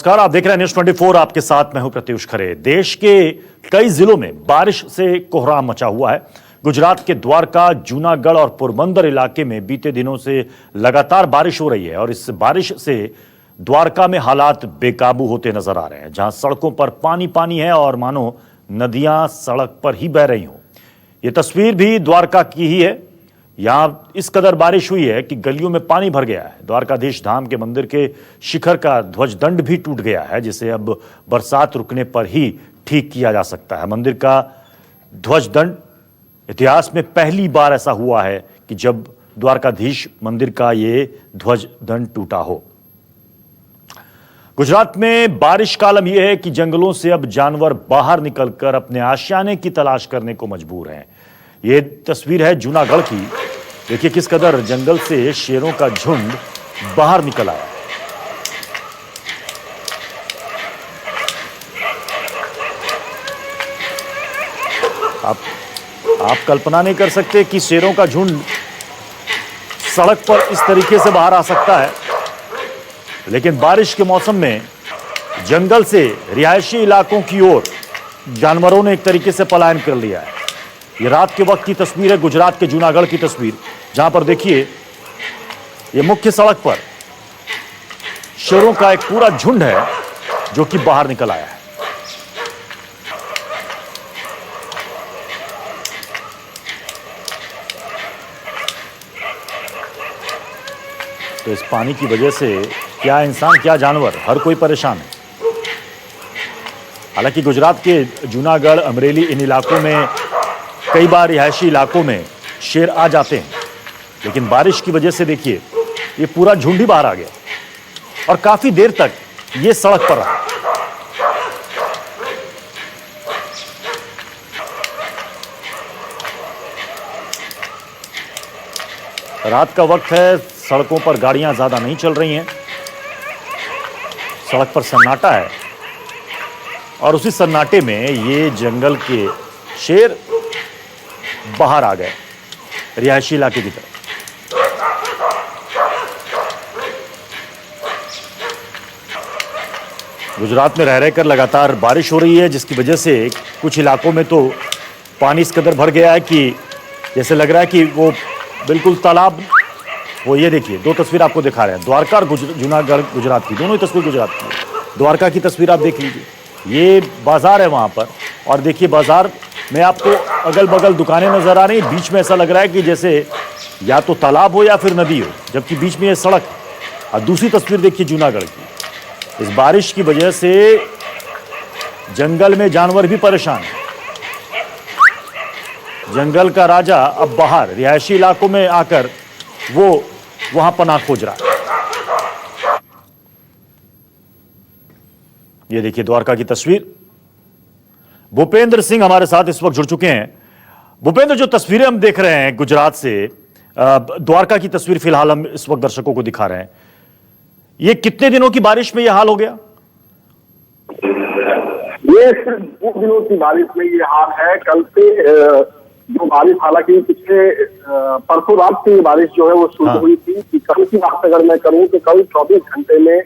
नमस्कार, आप देख रहे हैं न्यूज 24। आपके साथ मैं हूं प्रत्युष खरे। देश के कई जिलों में बारिश से कोहराम मचा हुआ है। गुजरात के द्वारका, जूनागढ़ और पोरबंदर इलाके में बीते दिनों से लगातार बारिश हो रही है और इस बारिश से द्वारका में हालात बेकाबू होते नजर आ रहे हैं, जहां सड़कों पर पानी पानी है और मानो नदियां सड़क पर ही बह रही हों। यह तस्वीर भी द्वारका की ही है। यहां इस कदर बारिश हुई है कि गलियों में पानी भर गया है। द्वारकाधीश धाम के मंदिर के शिखर का ध्वज दंड भी टूट गया है, जिसे अब बरसात रुकने पर ही ठीक किया जा सकता है। मंदिर का ध्वज दंड इतिहास में पहली बार ऐसा हुआ है कि जब द्वारकाधीश मंदिर का ये ध्वज दंड टूटा हो। गुजरात में बारिश का आलम यह है कि जंगलों से अब जानवर बाहर निकलकर अपने आशियाने की तलाश करने को मजबूर हैं। ये तस्वीर है जूनागढ़ की। देखिए किस कदर जंगल से शेरों का झुंड बाहर निकल आया। आप कल्पना नहीं कर सकते कि शेरों का झुंड सड़क पर इस तरीके से बाहर आ सकता है, लेकिन बारिश के मौसम में जंगल से रिहायशी इलाकों की ओर जानवरों ने एक तरीके से पलायन कर लिया है। ये रात के वक्त की तस्वीर है, गुजरात के जूनागढ़ की तस्वीर, जहां पर देखिए ये मुख्य सड़क पर शेरों का एक पूरा झुंड है जो कि बाहर निकल आया है। तो इस पानी की वजह से क्या इंसान क्या जानवर, हर कोई परेशान है। हालांकि गुजरात के जूनागढ़, अमरेली, इन इलाकों में कई बार रिहायशी इलाकों में शेर आ जाते हैं, लेकिन बारिश की वजह से देखिए ये पूरा झुंड ही बाहर आ गया और काफी देर तक ये सड़क पर रहा। रात का वक्त है, सड़कों पर गाड़ियां ज्यादा नहीं चल रही हैं, सड़क पर सन्नाटा है और उसी सन्नाटे में ये जंगल के शेर बाहर आ गए रिहायशी इलाके की तरफ। गुजरात में रह रहकर लगातार बारिश हो रही है, जिसकी वजह से कुछ इलाकों में तो पानी इस कदर भर गया है कि जैसे लग रहा है कि वो बिल्कुल तालाब। वो ये देखिए, दो तस्वीर आपको दिखा रहे हैं, द्वारका और जूनागढ़ गुजरात की, दोनों ही तस्वीर गुजरात की है। द्वारका की तस्वीर आप देख लीजिए, ये बाजार है वहां पर, और देखिए बाजार में आपको अगल बगल दुकानें नजर आ रही हैं। बीच में ऐसा लग रहा है कि जैसे या तो तालाब हो या फिर नदी हो, जबकि बीच में ये सड़क। और दूसरी तस्वीर देखिए जूनागढ़ की। इस बारिश की वजह से जंगल में जानवर भी परेशान है। जंगल का राजा अब बाहर रिहायशी इलाकों में आकर वो वहां पनाह खोज रहा है। ये देखिए द्वारका की तस्वीर। भूपेंद्र सिंह हमारे साथ इस वक्त जुड़ चुके हैं। भूपेंद्र, जो तस्वीरें हम देख रहे हैं गुजरात से, द्वारका की तस्वीर फिलहाल हम इस वक्त दर्शकों को दिखा रहे हैं, ये कितने दिनों की बारिश में यह हाल हो गया? ये सिर्फ 2 दिनों की बारिश में ये हाल है। कल से जो बारिश, हालांकि पिछले परसों रात से बारिश जो है वो शुरू हुई थी। कि कल की बात अगर मैं करूं तो कल 24 घंटे में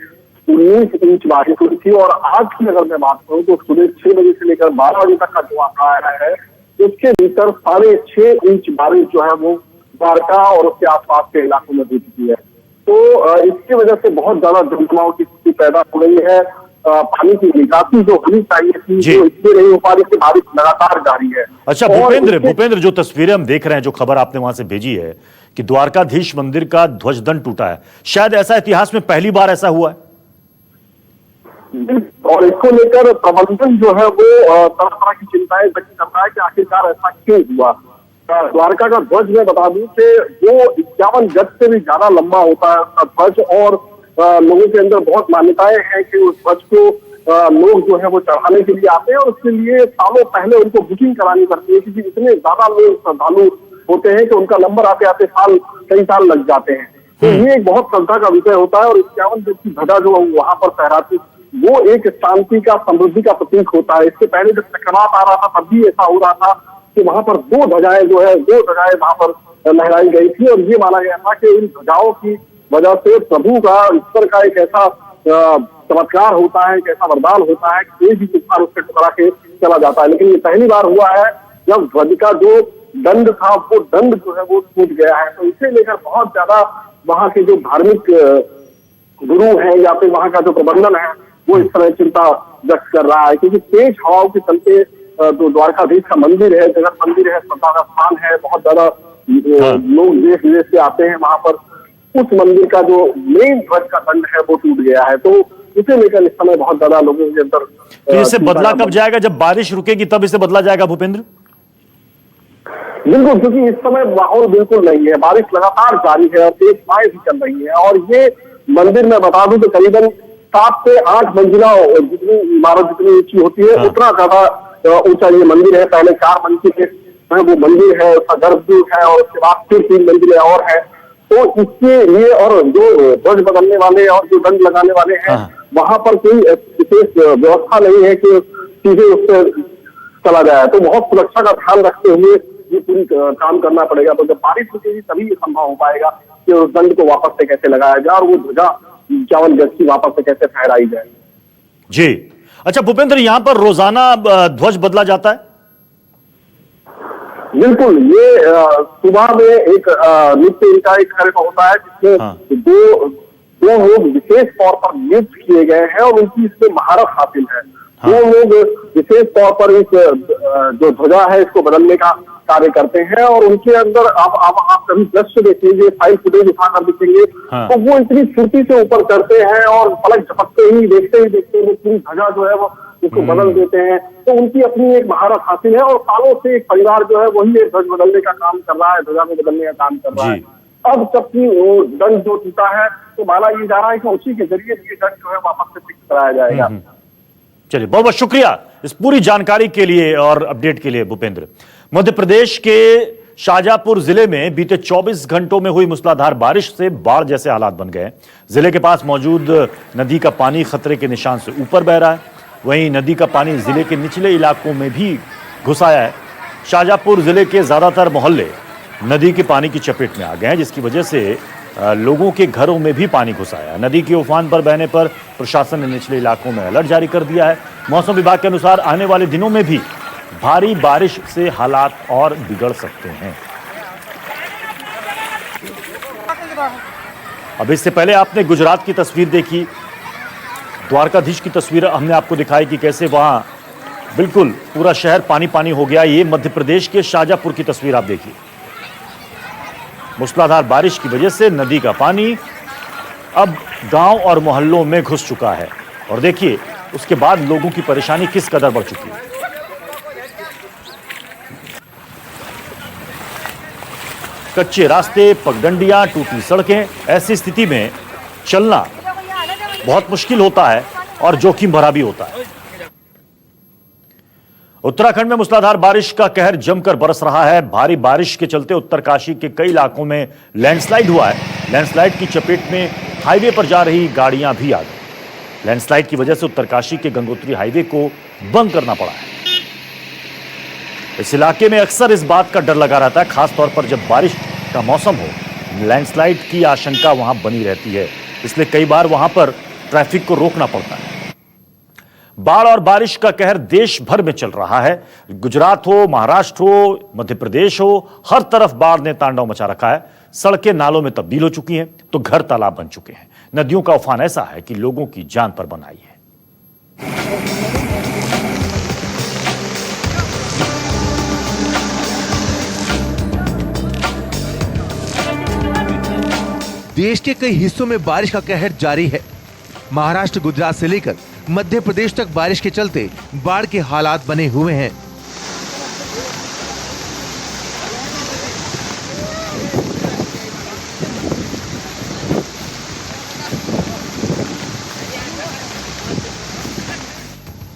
19 इंच बारिश हुई थी, और आज की अगर मैं बात करूं तो सुबह 6 बजे से लेकर 12 बजे तक का जो आंकड़ा आया है, उसके भीतर 6.5 इंच बारिश जो है वो द्वारका और उसके आसपास के इलाकों में हो चुकी है। तो इसकी वजह से बहुत ज्यादा जलजमाव की स्थिति पैदा हो रही है। पानी की निकासी जो होनी चाहिए थी वो इसलिए नहीं हो पा रही थी, बारिश लगातार जारी है। अच्छा भूपेंद्र, जो तस्वीरें हम देख रहे हैं, जो खबर आपने वहां से भेजी है कि द्वारकाधीश मंदिर का ध्वज दंड टूटा है, शायद ऐसा इतिहास में पहली बार ऐसा हुआ है। और इसको लेकर प्रबंधन जो है वो तरह तरह की चिंताएं व्यक्त कर रहा है कि आखिरकार ऐसा क्यों हुआ। द्वारका का ध्वज मैं बता दूं कि वो 51 गज से भी ज्यादा लंबा होता है उसका ध्वज, और लोगों के अंदर बहुत मान्यताएं हैं कि उस ध्वज को लोग जो है वो चढ़ाने के लिए आते हैं, और उसके लिए सालों पहले उनको बुकिंग करानी पड़ती है, क्योंकि इतने ज्यादा लोग श्रद्धालु होते हैं कि उनका नंबर आते आते कई साल लग जाते हैं। तो ये एक बहुत श्रद्धा का विषय होता है। और 51 गज की ध्वजा जो वहां पर फहराती, वो एक शांति का, समृद्धि का प्रतीक होता है। इससे पहले जब चक्रवात आ रहा था तब भी ऐसा हो रहा था कि वहां पर 2 ध्वजाएं वहां पर लहराई गई थी, और ये माना गया था कि इन ध्वजाओं की वजह से प्रभु का, ईश्वर का एक ऐसा चमत्कार होता है, कैसा वरदान होता है कि कोई भी तूफान उससे टकरा के चला जाता है। लेकिन ये पहली बार हुआ है जब ध्वज का जो दंड था वो दंड जो है वो टूट गया है। तो इसे लेकर बहुत ज्यादा वहां के जो धार्मिक गुरु है या फिर वहां का जो प्रबंधन है वो इस तरह चिंता व्यक्त कर रहा है, क्योंकि तेज हवाओं के चलते जो द्वारकाधीश का मंदिर है, जगत मंदिर है, श्रद्धा का स्थान है, बहुत ज्यादा लोग देश विदेश से आते हैं वहां पर। उस मंदिर का जो मेन ध्वज का दंड है वो टूट गया है, तो इसे लेकर इस समय बहुत ज्यादा लोगों के अंदर तो इसे बदला कब जाएगा? जब बारिश रुकेगी तब इसे बदला जाएगा भूपेंद्र? बिल्कुल, क्योंकि इस समय माहौल बिल्कुल नहीं है, बारिश लगातार जारी है और तेज हवाएं भी चल रही है। और ये मंदिर में बता दूं तो करीबन 7 से 8 मंजिला जितनी इमारत जितनी ऊंची होती है उतना ज्यादा ऊंचा ये मंदिर है। पहले 4 मंजिल के वो मंदिर है, उसका गर्भगृह है और उसके बाद फिर 3 मंजिलें और है। तो इसके लिए और जो ध्वज बदलने वाले और जो दंड लगाने वाले हैं वहां पर कोई विशेष व्यवस्था नहीं है कि सीधे उससे चला जाए, तो बहुत सुरक्षा का ध्यान रखते हुए ये पूरी काम करना पड़ेगा। तो जब बारिश रुकेगी तभी ये संभव हो पाएगा कि उस दंड को वापस से कैसे लगाया जाए और वो ध्वजा 51 गज की वापस से कैसे फहराई जाए। जी अच्छा भूपेंद्र, यहां पर रोजाना ध्वज बदला जाता है? बिल्कुल, ये सुबह में एक नृत्य इनका एक कार्यक्रम होता है जिसमें दो लोग विशेष तौर पर नियुक्त किए गए हैं और उनकी इसमें महारत हासिल है। वो लोग विशेष तौर पर इस जो ध्वजा है इसको बदलने का कार्य करते हैं और उनके अंदर आप कभी दृश्य देखेंगे, फाइल फुटेज उठाकर दिखेंगे तो वो इतनी फुर्ती से ऊपर चढ़ते हैं और पलक झपकते ही देखते वो पूरी ध्वजा जो है वो उसको बदल देते हैं। तो उनकी अपनी एक महारत हासिल है और सालों से एक परिवार जो है वही एक ध्वज बदलने का काम कर रहा है, ध्वजा को बदलने का काम कर रहा है। अब जबकि वो दंड जो टूटा है तो माना ये जा रहा है कि उसी के जरिए ये दंड जो है वापस से फिक्स कराया जाएगा। चलिए, बहुत बहुत शुक्रिया इस पूरी जानकारी के लिए और अपडेट के लिए भूपेंद्र। मध्य प्रदेश के शाजापुर जिले में बीते 24 घंटों में हुई मूसलाधार बारिश से बाढ़ जैसे हालात बन गए। जिले के पास मौजूद नदी का पानी खतरे के निशान से ऊपर बह रहा है। वहीं नदी का पानी जिले के निचले इलाकों में भी घुस आया है। शाजापुर जिले के ज्यादातर मोहल्ले नदी के पानी की चपेट में आ गए हैं, जिसकी वजह से लोगों के घरों में भी पानी घुस आया। नदी के उफान पर बहने पर प्रशासन ने निचले इलाकों में अलर्ट जारी कर दिया है। मौसम विभाग के अनुसार आने वाले दिनों में भी भारी बारिश से हालात और बिगड़ सकते हैं। अब इससे पहले आपने गुजरात की तस्वीर देखी, द्वारकाधीश की तस्वीर हमने आपको दिखाई कि कैसे वहां बिल्कुल पूरा शहर पानी पानी हो गया। ये मध्य प्रदेश के शाजापुर की तस्वीर आप देखिए। मूसलाधार बारिश की वजह से नदी का पानी अब गांव और मोहल्लों में घुस चुका है और देखिए उसके बाद लोगों की परेशानी किस कदर बढ़ चुकी है। कच्चे रास्ते, पगडंडियां, टूटी सड़कें, ऐसी स्थिति में चलना बहुत मुश्किल होता है और जोखिम भरा भी होता है। उत्तराखंड में मूसलाधार बारिश का कहर जमकर बरस रहा है। भारी बारिश के चलते उत्तरकाशी के कई इलाकों में लैंडस्लाइड हुआ है। लैंडस्लाइड की चपेट में हाईवे पर जा रही गाड़ियां भी आ गई। लैंडस्लाइड की वजह से उत्तरकाशी के गंगोत्री हाईवे को बंद करना पड़ा है। इस इलाके में अक्सर इस बात का डर लगा रहता है, खासतौर पर जब बारिश का मौसम हो। लैंडस्लाइड की आशंका वहां बनी रहती है, इसलिए कई बार वहां पर ट्रैफिक को रोकना पड़ता है। बाढ़ और बारिश का कहर देश भर में चल रहा है। गुजरात हो, महाराष्ट्र हो, मध्य प्रदेश हो, हर तरफ बाढ़ ने तांडव मचा रखा है। सड़कें नालों में तब्दील हो चुकी हैं तो घर तालाब बन चुके हैं। नदियों का उफान ऐसा है कि लोगों की जान पर बनाई है। देश के कई हिस्सों में बारिश का कहर जारी है। महाराष्ट्र, गुजरात से लेकर मध्य प्रदेश तक बारिश के चलते बाढ़ के हालात बने हुए हैं।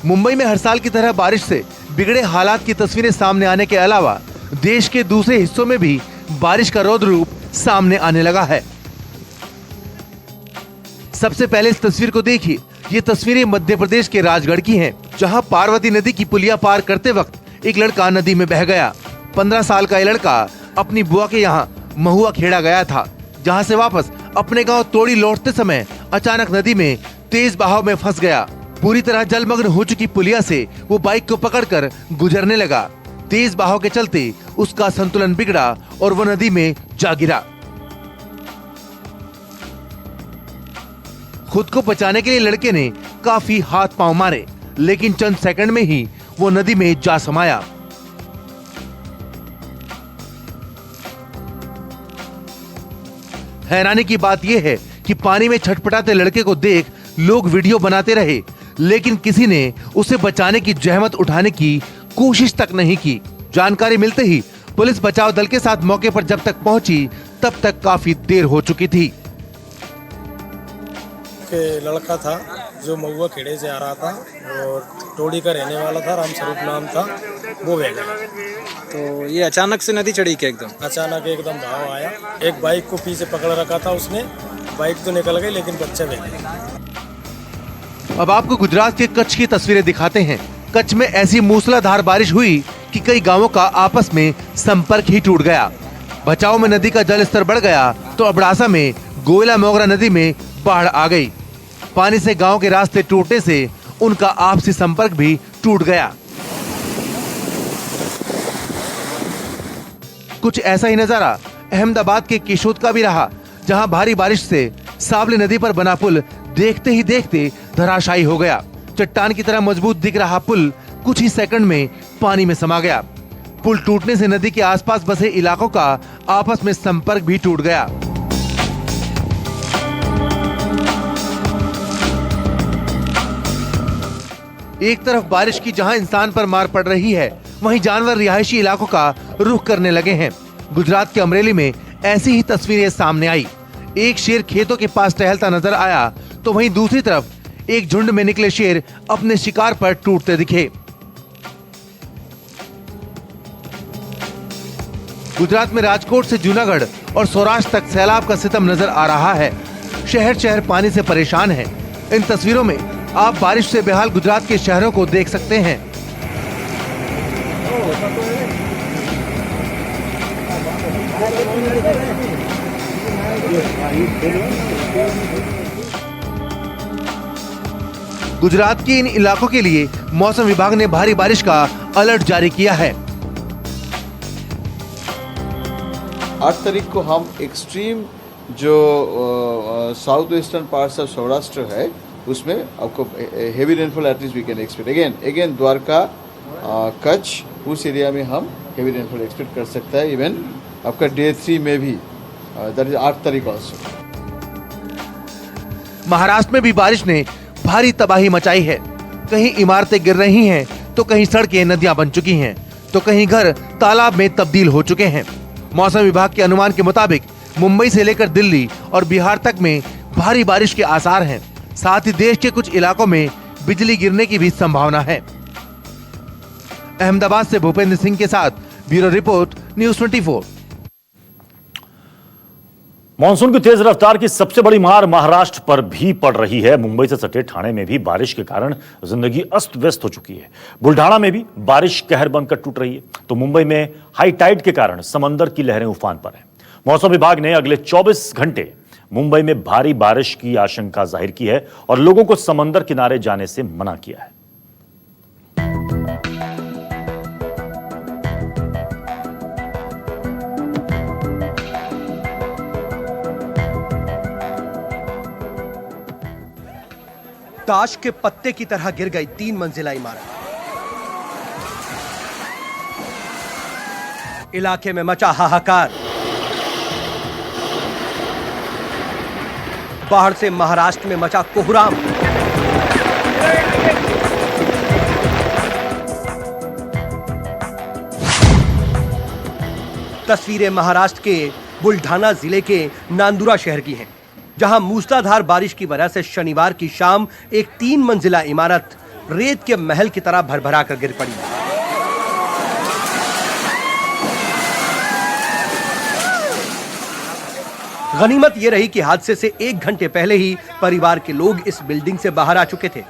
मुंबई में हर साल की तरह बारिश से बिगड़े हालात की तस्वीरें सामने आने के अलावा देश के दूसरे हिस्सों में भी बारिश का रौद्र रूप सामने आने लगा है। सबसे पहले इस तस्वीर को देखिए। ये तस्वीरें मध्य प्रदेश के राजगढ़ की हैं, जहां पार्वती नदी की पुलिया पार करते वक्त एक लड़का नदी में बह गया। 15 साल का ये लड़का अपनी बुआ के यहाँ महुआ खेड़ा गया था, जहां से वापस अपने गांव तोड़ी लौटते समय अचानक नदी में तेज बहाव में फंस गया। पूरी तरह जलमग्न हो चुकी पुलिया से वो बाइक को पकड़कर गुजरने लगा। तेज बहाव के चलते उसका संतुलन बिगड़ा और वो नदी में जा गिरा। खुद को बचाने के लिए लड़के ने काफी हाथ पांव मारे, लेकिन चंद सेकंड में ही वो नदी में जा समाया। हैरानी की बात यह है कि पानी में छटपटाते लड़के को देख लोग वीडियो बनाते रहे, लेकिन किसी ने उसे बचाने की जहमत उठाने की कोशिश तक नहीं की। जानकारी मिलते ही पुलिस बचाव दल के साथ मौके पर जब तक पहुंची तब तक काफी देर हो चुकी थी। के लड़का था जो महुआ खेड़े से आ रहा था और टोड़ी का रहने वाला था, रामस्वरूप नाम था, वो बह गया। तो ये अचानक से नदी चढ़ी क्या? अचानक एकदम बहाव आया। एक बाइक को पीछे पकड़ रखा था उसने, बाइक तो निकल गई लेकिन बच्चा बह गया। अब आपको गुजरात के कच्छ की तस्वीरें दिखाते हैं। कच्छ में ऐसी मूसलाधार बारिश हुई कि कई गांवों का आपस में संपर्क ही टूट गया। बचाव में नदी का जल स्तर बढ़ गया तो अबड़ासा में गोयला मोगरा नदी में बाढ़ आ गई। पानी से गांव के रास्ते टूटने से उनका आपसी संपर्क भी टूट गया। कुछ ऐसा ही नजारा अहमदाबाद के केशोद का भी रहा, जहां भारी बारिश से सावली नदी पर बना पुल देखते ही देखते धराशायी हो गया। चट्टान की तरह मजबूत दिख रहा पुल कुछ ही सेकंड में पानी में समा गया। पुल टूटने से नदी के आसपास बसे इलाकों का आपस में संपर्क भी टूट गया। एक तरफ बारिश की जहां इंसान पर मार पड़ रही है, वहीं जानवर रिहायशी इलाकों का रुख करने लगे हैं। गुजरात के अमरेली में ऐसी ही तस्वीरें सामने आई। एक शेर खेतों के पास टहलता नजर आया तो वहीं दूसरी तरफ एक झुंड में निकले शेर अपने शिकार पर टूटते दिखे। गुजरात में राजकोट से जूनागढ़ और सौराष्ट्र तक सैलाब का सितम नजर आ रहा है। शहर शहर पानी से परेशान है। इन तस्वीरों में आप बारिश से बेहाल गुजरात के शहरों को देख सकते हैं। गुजरात के इन इलाकों के लिए मौसम विभाग ने भारी बारिश का अलर्ट जारी किया है। 8 तारीख को हम एक्सट्रीम जो south western parts of Saurashtra है उसमें आपको heavy rainfall at least we can expect. Again Dwarka, Kutch, उस एरिया में हम हेवी रेनफॉल एक्सपेक्ट कर सकता है। इवन आपका डे 3 में भी, दैट इज 8 तारीख ऑल्सो। महाराष्ट्र में भी बारिश ने भारी तबाही मचाई है। कहीं इमारतें गिर रही हैं तो कहीं सड़कें नदियां बन चुकी हैं तो कहीं घर तालाब में तब्दील हो चुके हैं। मौसम विभाग के अनुमान के मुताबिक मुंबई से लेकर दिल्ली और बिहार तक में भारी बारिश के आसार हैं। साथ ही देश के कुछ इलाकों में बिजली गिरने की भी संभावना है। अहमदाबाद से भूपेंद्र सिंह के साथ ब्यूरो रिपोर्ट, न्यूज़ 24। मानसून की तेज रफ्तार की सबसे बड़ी मार महाराष्ट्र पर भी पड़ रही है। मुंबई से सटे ठाणे में भी बारिश के कारण जिंदगी अस्त व्यस्त हो चुकी है। बुल्ढाना में भी बारिश कहर बनकर टूट रही है तो मुंबई में हाई टाइड के कारण समंदर की लहरें उफान पर हैं। मौसम विभाग ने अगले 24 घंटे मुंबई में भारी बारिश की आशंका जाहिर की है और लोगों को समंदर किनारे जाने से मना किया है। ताश के पत्ते की तरह गिर गई 3 मंजिला इमारत। इलाके में मचा हाहाकार। बाढ़ से महाराष्ट्र में मचा कोहराम। तस्वीरें महाराष्ट्र के बुल्ढाना जिले के नांदुरा शहर की हैं, जहां मूसलाधार बारिश की वजह से शनिवार की शाम एक 3 मंजिला इमारत रेत के महल की तरह भरभरा कर गिर पड़ी। गनीमत यह रही कि हादसे से 1 घंटे पहले ही परिवार के लोग इस बिल्डिंग से बाहर आ चुके थे।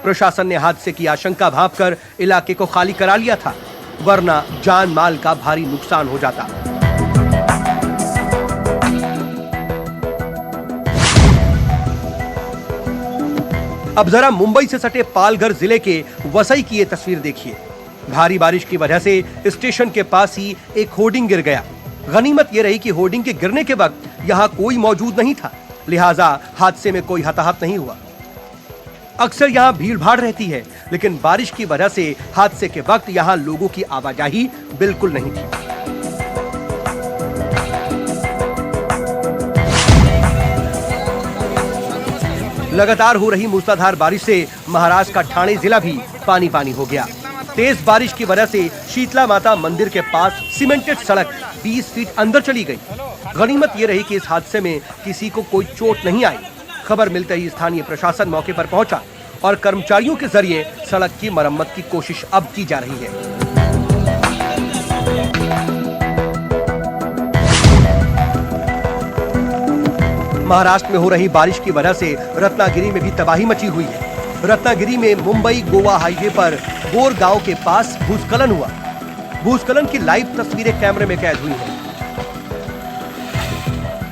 प्रशासन ने हादसे की आशंका भांपकर इलाके को खाली करा लिया था, वरना जान माल का भारी नुकसान हो जाता। अब जरा मुंबई से सटे पालघर जिले के वसई की ये तस्वीर देखिए। भारी बारिश की वजह से स्टेशन के पास ही एक होर्डिंग गिर गया। गनीमत ये रही कि होर्डिंग के गिरने के वक्त यहाँ कोई मौजूद नहीं था, लिहाजा हादसे में कोई हताहत नहीं हुआ। अक्सर यहाँ भीड़ भाड़ रहती है, लेकिन बारिश की वजह से हादसे के वक्त यहाँ लोगों की आवाजाही बिल्कुल नहीं थी। लगातार हो रही मूसलाधार बारिश से महाराष्ट्र का ठाणे जिला भी पानी पानी हो गया। तेज बारिश की वजह से शीतला माता मंदिर के पास सीमेंटेड सड़क 20 फीट अंदर चली गई। गनीमत ये रही कि इस हादसे में किसी को कोई चोट नहीं आई। खबर मिलते ही स्थानीय प्रशासन मौके पर पहुंचा और कर्मचारियों के जरिए सड़क की मरम्मत की कोशिश अब की जा रही है। महाराष्ट्र में हो रही बारिश की वजह से रत्नागिरी में भी तबाही मची हुई है। रत्नागिरी में मुंबई गोवा हाईवे पर गोर गांव के पास भूस्खलन हुआ। भूस्खलन की लाइव तस्वीरें कैमरे में कैद हुई हैं।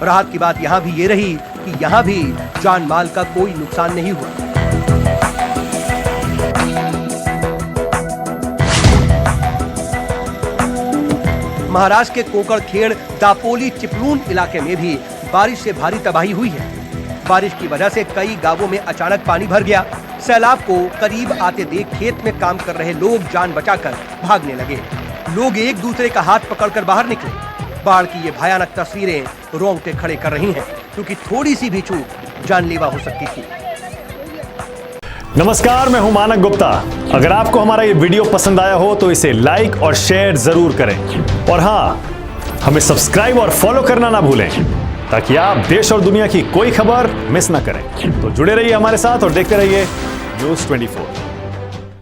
राहत की बात यहां भी ये रही कि यहां भी जान माल का कोई नुकसान नहीं हुआ। महाराष्ट्र के कोकड़खेड़ दापोली चिपलून इलाके में भी बारिश से भारी तबाही हुई है। बारिश की वजह से कई गांवों में अचानक पानी भर गया। सैलाब को करीब आते देख खेत में काम कर रहे लोग जान बचाकर भागने लगे। लोग एक दूसरे का हाथ पकड़कर बाहर निकले। बाढ़ की ये भयानक तस्वीरें रोंगटे खड़े कर रही हैं, क्योंकि थोड़ी सी भी चूक जानलेवा हो सकती थी। नमस्कार, मैं हूं मानक गुप्ता। अगर आपको हमारा ये वीडियो पसंद आया हो तो इसे लाइक और शेयर जरूर करें, और हाँ, हमें सब्सक्राइब और फॉलो करना ना भूलें, ताकि आप देश और दुनिया की कोई खबर मिस ना करें। तो जुड़े रहिए हमारे साथ और देखते रहिए न्यूज़ 24।